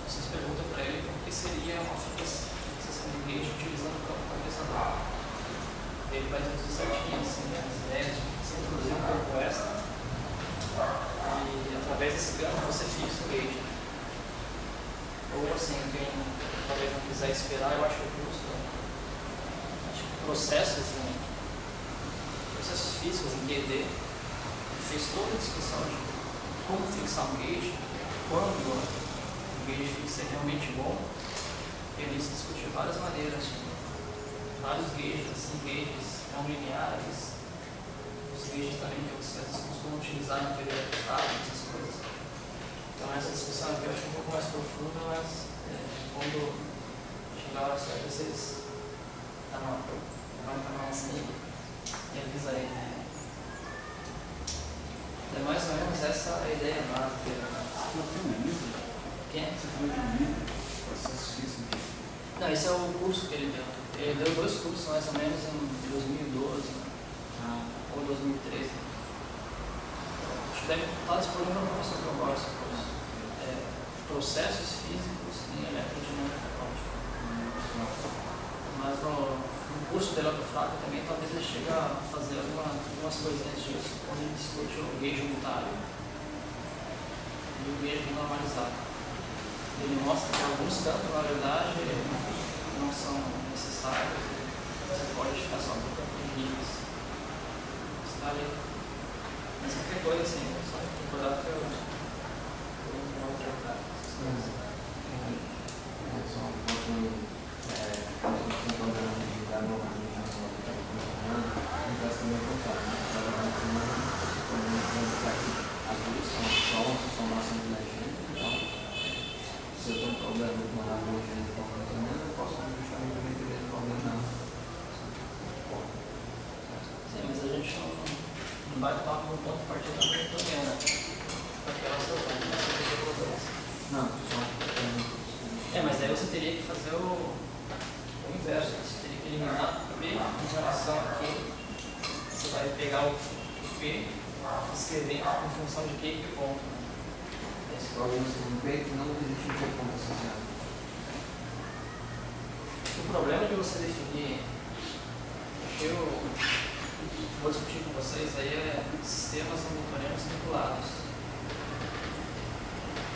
vocês perguntam para ele o que seria uma fixação de gauge utilizando o campo compensador. Ele vai introduzir certinho assim, as ideias de você introduzir um campo extra e através desse campo você fixa o gauge. Ou assim, quem talvez não quiser esperar, eu acho justo. Acho que processos físicos em QED fez toda a discussão de como fixar um gauge, quando o gauge fixa é realmente bom. Ele discutiu várias maneiras, vários gauges, assim, gauges não lineares, os gauges também que vocês costumam utilizar em teoria de estado, essas coisas. Então essa discussão aqui eu acho um pouco mais profunda, mas quando chegar a hora certa vocês levantam a mão assim e avisa aí. É mais ou menos essa a ideia básica. Você tem um livro? Quem? Você falou de um livro? Processo físico? Não, esse é o curso que ele deu. Ele deu 2 cursos mais ou menos em 2012 ou 2013. Acho que deve estar disponível no professor que eu gosto. Processos físicos em eletrodinâmica quântica. Mas no curso de eletrofrágil também talvez ele chegue a fazer algumas coisinhas disso, quando ele discute o gauge unitário e o gauge normalizado. Ele mostra que alguns campos, na verdade, não são necessários, você pode ficar só com campo de Higgs. Está ali. Mas qualquer coisa assim, só recordar que eu não vou trocar. Só um pouco de dar uma organização que está funcionando, então também é contrário, as duas são maçãs de legenda, então se eu tenho um problema com a legenda de forma funcionando, eu posso justamente resolver esse problema. Sim, mas a gente não vai falar com um ponto de partida newtoniana, porque elas são Não, só mas aí você teria que fazer o inverso, você teria que eliminar P em relação a Q. Você vai pegar o P e escrever em função de Q e P ponto. esse problema do peito não existe um ponto associado. O problema de você definir, eu vou discutir com vocês aí, é sistemas hamiltonianos vinculados.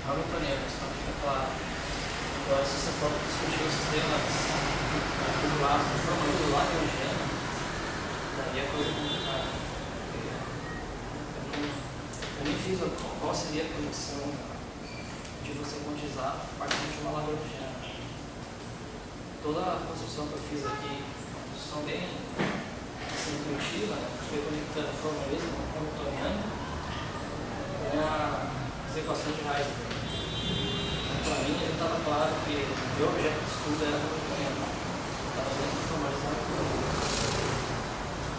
Hamiltonianos, então fica claro. Agora, se você for discutir os sistemas vinculados de forma lagrangiana, daí é coisa complicada. Eu nem fiz qual seria a condição de você quantizar a partir de uma lagrangiana. Toda a construção que eu fiz aqui, uma construção bem assim, intuitiva, foi conectando o formalismo hamiltoniano com as equações de Heisenberg. Para mim, ele estava claro que o objeto de estudo era hamiltoniano. Estava dentro do formalismo hamiltoniano.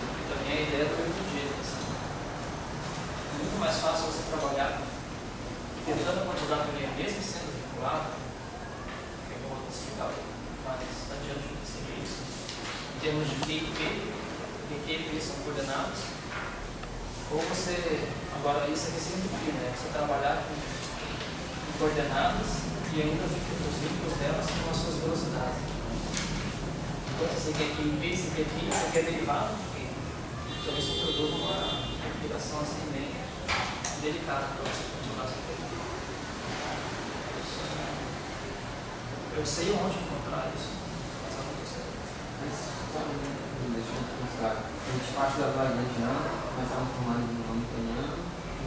E também a ideia do erudito. Assim. É muito mais fácil você trabalhar tentando a quantidade de linha, mesmo sendo vinculado, que eu vou explicar mais adiante do que seria isso, em termos de Q e P, porque Q e P são coordenados, ou você, agora isso é sempre, né? Você trabalhar com coordenadas e ainda os vínculos delas com as suas velocidades. Então, você quer Q e P, você quer Q, você quer derivado, então isso produz uma aplicação assim bem delicada para você continuar essa coisa. Eu sei onde encontrar isso, mas não consigo. Deixa eu mostrar. A gente parte da lagrangiana, mas está formado em hamiltoniano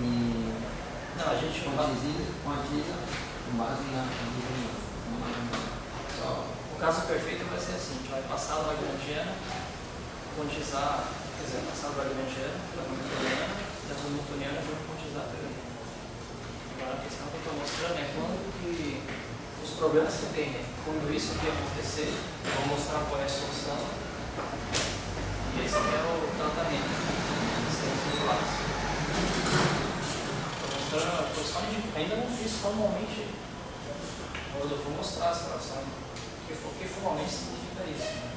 e Não, a gente quantiza com base na hamiltoniana. O caso perfeito vai ser assim, a gente vai passar a lagrangiana, quantizar, quer dizer, passar a lagrangiana pela hamiltoniana, e a hamiltoniana vai quantizar pela hamiltoniana. Agora a questão que eu estou mostrando é quando que os problemas que tem, né? Quando isso aqui acontecer, eu vou mostrar qual é a solução. E esse aqui é o tratamento. Sistemas vinculados. mostrando a posição de. Ainda não fiz formalmente. Eu vou mostrar a situação. Que formalmente significa isso. Né?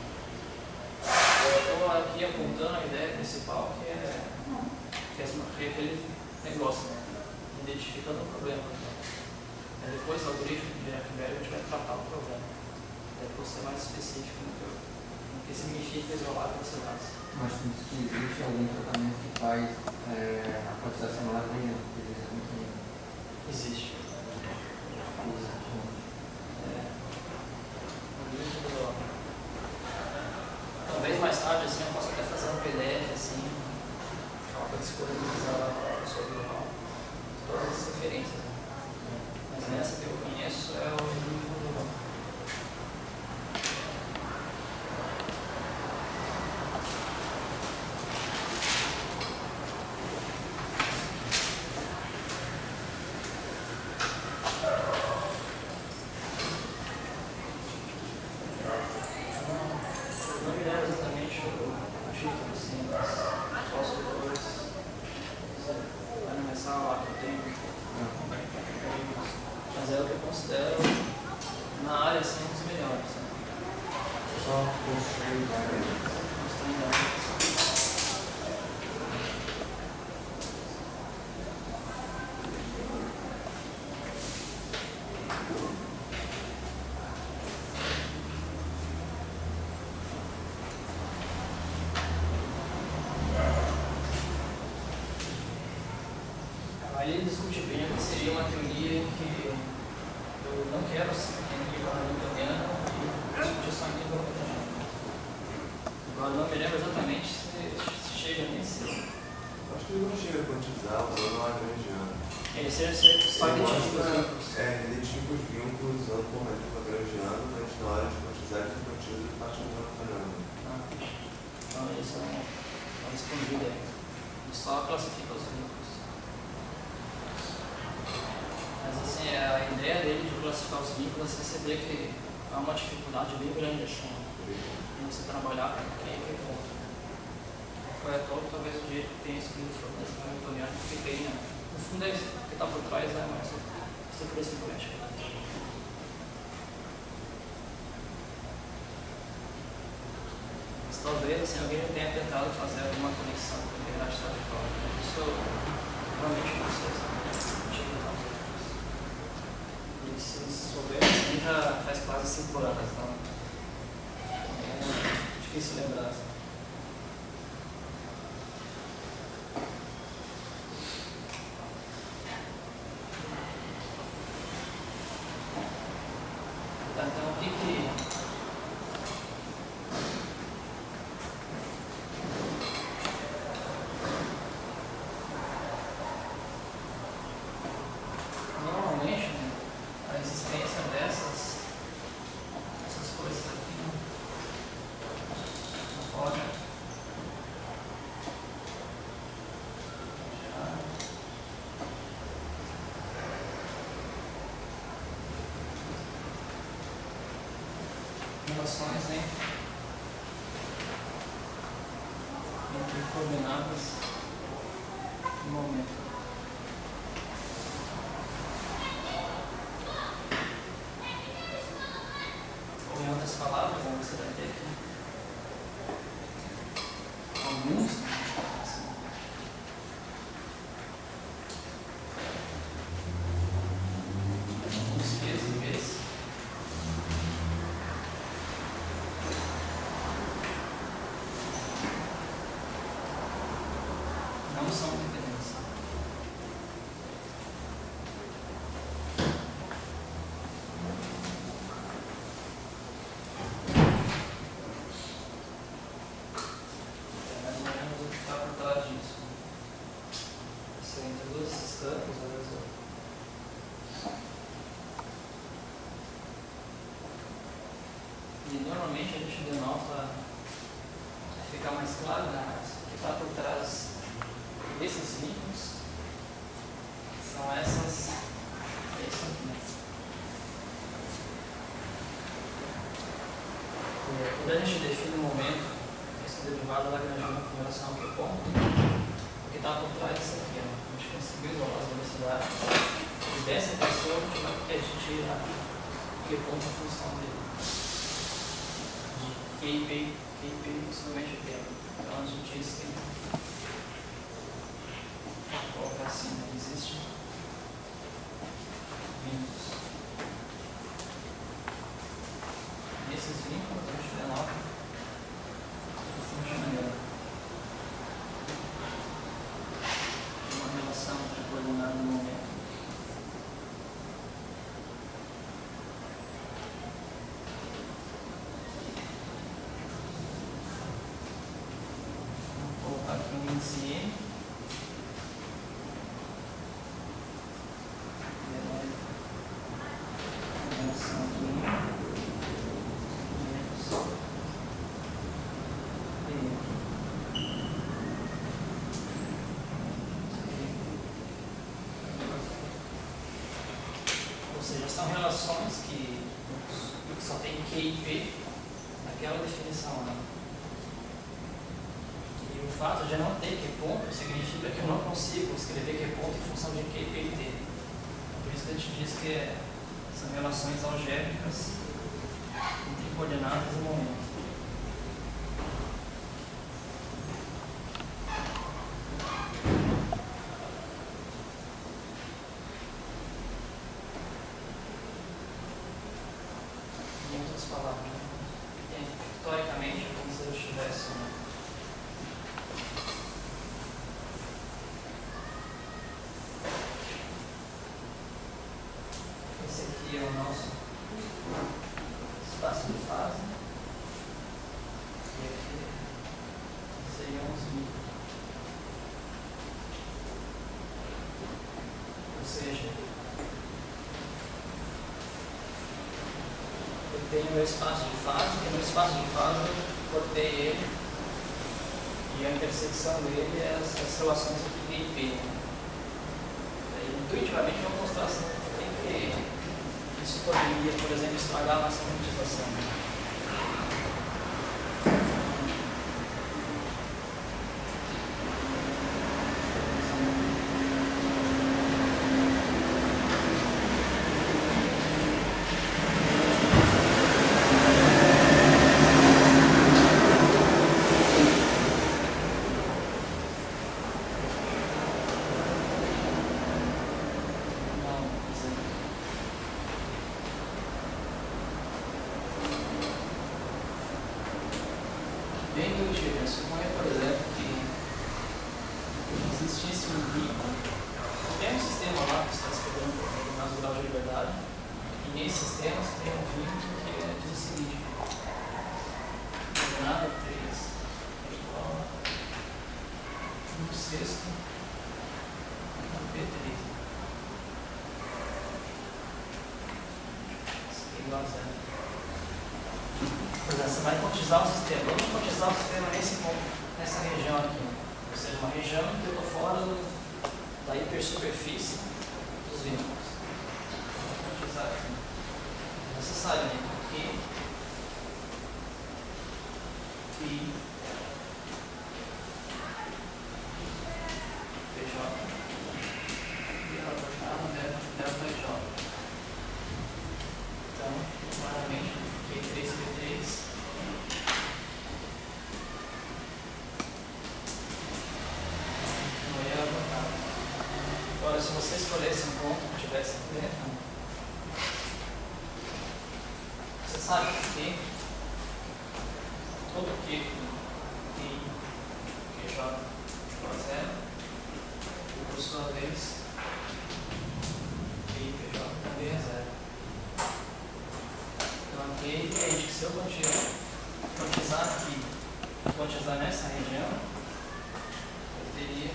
Eu estou aqui apontando a ideia principal, que é aquele negócio, né? Identificando o problema. Aí depois o algoritmo de Jack Berry a gente vai tratar o problema. Depois ser mais específico no que significa isolar esses dados. Mas diz que existe algum tratamento que faz a processação lagrangiana, por exemplo, que Existe. Talvez mais tarde assim, eu possa até fazer um PDF assim, para disponibilizar sobre todas as referências. Né? Mas nessa que eu conheço é o livro. Não me lembro exatamente o título, assim, mas posso depois começar lá que eu tenho. Mas é o que eu considero na área assim, um dos melhores. Né? só construir Aí ele discute bem que seria uma teoria que eu não quero seguir como newtoniano e discutir só em nível newtoniano. Agora não me lembro exatamente se chega nesse. Acho que ele não chega a quantizar usando o lagrangiano. Ele seria só identifica os vínculos. Identifica os vínculos usando o formalismo lagrangiano, mas na hora de quantizar ele quantiza de parte do newtoniano. Então eles são escondidos aí. Ele só classifica os vínculos. Mas assim, a ideia dele de classificar os vínculos, você vê que há uma dificuldade bem grande assim, em você trabalhar com quem é que é ponto. Foi à toa, talvez o jeito que tenha escrito sobre esse newtoniano, porque tem, no fundo é isso, o que está por trás é mais estrutura simplótica. Mas talvez assim, alguém tenha tentado fazer alguma conexão com a integridade trajetória. Isso realmente não sei, sabe? E se souber, assim, já faz quase 5 anos, então é difícil lembrar. Tá, então, o que normalmente, né, a existência dessas coisas aqui, né, pode relações entre coordenadas e momento. Ou em outras palavras, você vai ter aqui alguns assim, alguns P's e B's. Não são dependentes. Mais ou menos o que está por trás disso. Você introduz esses campos, às vezes e normalmente a gente denota, fica mais claro, né? Mas o que está por trás desses vínculos são essas aqui. Quando a gente define o momento, esse derivado lagrangiano com relação ao que ponto, que está por trás disso aqui. Ó. A gente conseguiu isolar as velocidades. E dessa pessoa a gente vai tirar que ponto a função dele. KP possivelmente o tempo. Então a gente disse que colocar assim, não existe vínculos. Nesses vínculos a gente denota da seguinte maneira. Uma relação entre coordenada no momento. Vou colocar aqui um índice M. Ou seja, são relações que só tem Q e P naquela definição lá. E o fato de não ter Q ponto significa que eu não consigo escrever Q ponto em função de Q, P e T. Por isso que a gente diz que são relações algébricas entre coordenadas e momento. Em outras palavras, historicamente, como se eu estivesse esse aqui é o nosso espaço de fase e aqui seriam os vínculos. Ou seja, eu tenho meu espaço de fase, e no espaço de fase eu cortei ele e a intersecção dele é as relações entre P e P. Intuitivamente eu vou mostrar assim, que isso poderia, por exemplo, estragar a nossa monetização. Bem intuitivo, suponha, por exemplo, que existisse um vínculo, tem um sistema lá que está escrevendo o caso grau de liberdade, e nesse sistema você tem um vínculo que diz o seguinte: coordenada 3 é igual a 1/6 do P3. Isso aqui é igual a 0. Por exemplo, você vai quantizar o sistema. Vamos quantizar o sistema nessa região aqui. Ou seja, uma região que eu estou fora da hipersuperfície dos vínculos. Vamos quantizar aqui. Necessariamente aqui. I. PJ. E ela vai estar no delta J. Então, claramente, Q3 e P3 não ia botar. Agora, se você escolhesse um ponto que estivesse aqui dentro, você sabe que todo Q e QJ igual a 0, e por sua vez, Q e QJ também é 0. Então aqui é evidente que se eu quantizar aqui, quantizar nessa região, eu teria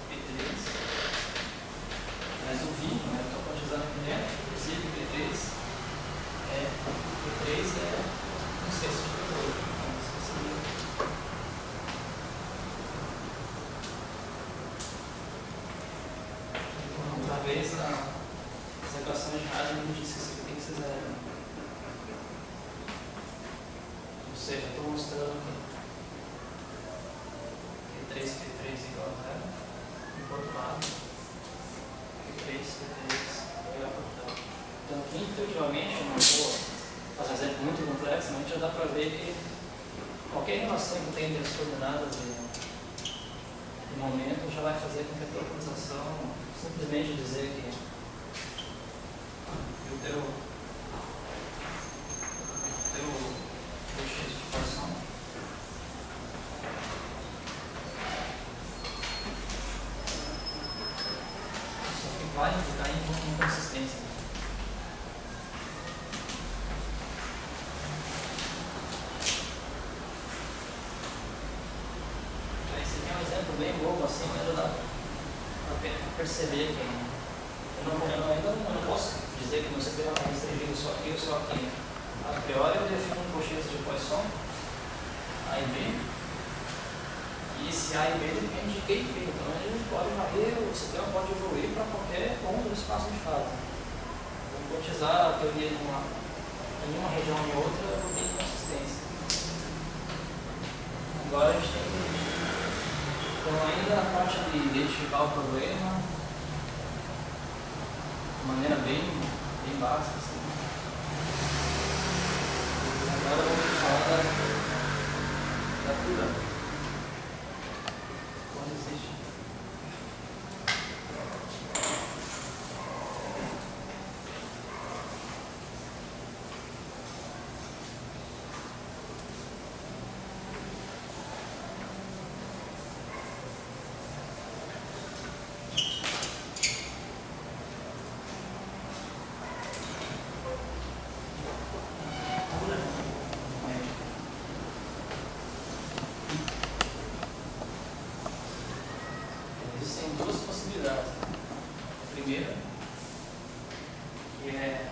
P3, mas o vínculo, né, eu estou quantizando aqui dentro, inclusive P3 é 1/6 de P2. Então isso seria outra vez as equações de Hagen me disse que isso aqui tem que ser 0. Ou seja, estou mostrando que P3 igual a 0. E do outro lado, P3 igual a 0. Então, intuitivamente, eu não vou fazer um exemplo muito complexo, mas já dá para ver que qualquer relação que tenha entre as coordenadas de momento já vai fazer com que a tua organização simplesmente dizer que o teu x de equação só que vai implicar em inconsistência. Esse aqui é um exemplo bem bobo assim, mas já dá para perceber que eu não posso dizer que meu sistema está restringido só aqui ou só aqui. A priori eu defino um cocheiro de Poisson, A e B, e esse A e B depende de Q e P, então a gente pode varrer, o sistema pode evoluir para qualquer ponto do espaço de fase. Vou utilizar a teoria em uma região ou em outra, eu tenho inconsistência. Agora a gente tem que... Então ainda a parte de identificar o problema de maneira bem básica. Assim. Agora vamos falar da cura. Quando existe. Existem duas possibilidades. A primeira, que é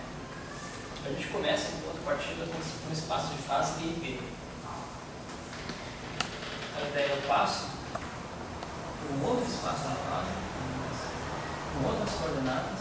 a gente começa em ponto de partida com um espaço de fase Q e P. A ideia eu passo por um outro espaço de fase, com outras coordenadas,